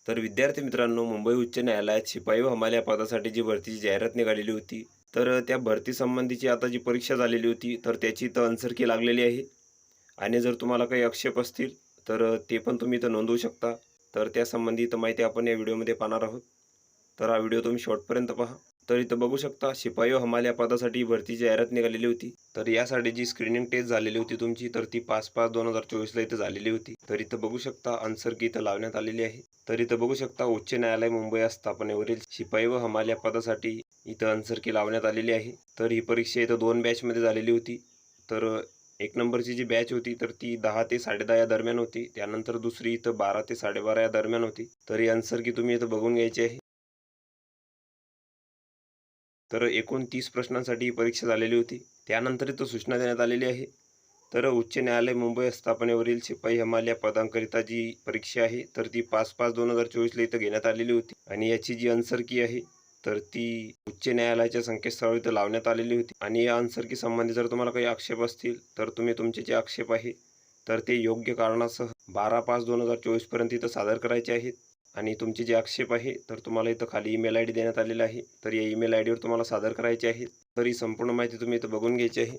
तर विद्यार्थी मित्रांनो, मुंबई उच्च न्यायालयात शिपाई व हमाल या पदासाठी जी भरतीची जाहिरात निघालेली होती, तर त्या भरती संबंधीची आता जी परीक्षा झालेली होती, तर त्याची इथं आन्सर की लागलेली आहे. आणि जर तुम्हाला काही आक्षेप असतील, तर ते पण तुम्ही इथं नोंदवू शकता. तर त्यासंबंधी इथं माहिती आपण या व्हिडिओमध्ये पाहणार आहोत. तर हा व्हिडिओ तुम्ही शेवटपर्यंत पहा. तर इथं बघू शकता, शिपाई व हमाल या पदासाठी भरतीची जाहिरात निघालेली होती. तर यासाठी जी स्क्रीनिंग टेस्ट झालेली होती तुमची, तर ती 5/5/2024ला इथं झालेली होती. तर इथं बघू शकता आन्सर की इथं लावण्यात आलेली आहे. तर इथं बघू शकता उच्च न्यायालय मुंबई आस्थापनेवरील शिपाई व हमाल या पदासाठी इथं आन्सर की लावण्यात आलेली आहे. तर ही परीक्षा इथं 2 बॅचमध्ये झालेली होती. तर 1 नंबरची जी बॅच होती, तर ती 10 ते 10:30 या दरम्यान होती. त्यानंतर दुसरी इथं 12 ते 12:30 या दरम्यान होती. तर ही आन्सर की तुम्ही इथं बघून घ्यायची आहे. तर एकूण 30 प्रश्नांसाठी ही परीक्षा झालेली होती. त्यानंतर इथं सूचना देण्यात आलेली आहे. तर उच्च न्यायालय मुंबई आस्थापनेवरील शिपाई हमाल या पदांकरिता जी परीक्षा आहे, तर ती 5/5/2024ला इथं घेण्यात आलेली होती. आणि याची जी आन्सर की आहे, तर ती उच्च न्यायालयाच्या संकेतस्थळावर इथं लावण्यात आलेली होती. आणि या आन्सर की संबंधी जर तुम्हाला काही आक्षेप असतील, तर तुम्ही तुमचे जे आक्षेप आहे, तर ते योग्य कारणासह 12/5/2024 पर्यंत इथं सादर करायचे आहेत. आणि तुमचे जे आक्षेप आहे, तर तुम्हाला इथं खाली ईमेल आयडी देण्यात आलेला आहे. तर या ईमेल आयडीवर तुम्हाला सादर करायचे आहे. तर ही संपूर्ण माहिती तुम्ही इथं बघून घ्यायची आहे.